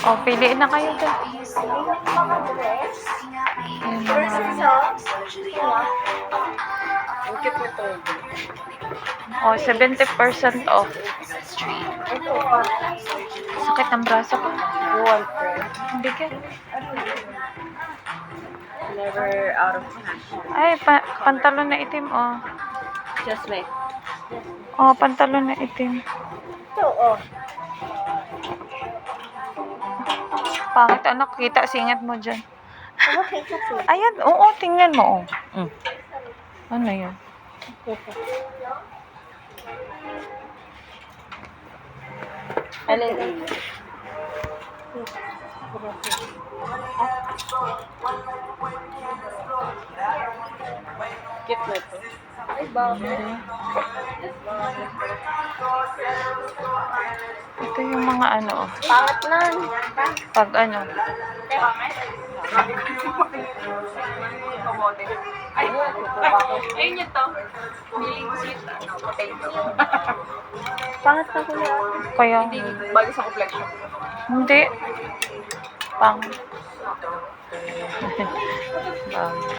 O, piliin na kayo dyan. Mga dress. Ayun, Dresses, mga... Ang cute nito. O, 70% off. Ito. Sakit ng braso ko. One friend. Hindi ka. Never out of cash. Ay, pantalon na itim, oh. Just like. Oh, pantalon na itim. Ito, oh. Pangit, anak. Kita, singit mo dyan. Okay, kasi. Ayan, oo, tingnan mo, oh. Ano yun? Alin in? Cute na ito. Ay, bakit? Ito yung mga ano, oh. Pangat na. Pag ano. Ayun yun to. Feeling sweet. Potato. Pangat na kuya. Kaya, Bagay sa complexion. hindi. Pang. Bang.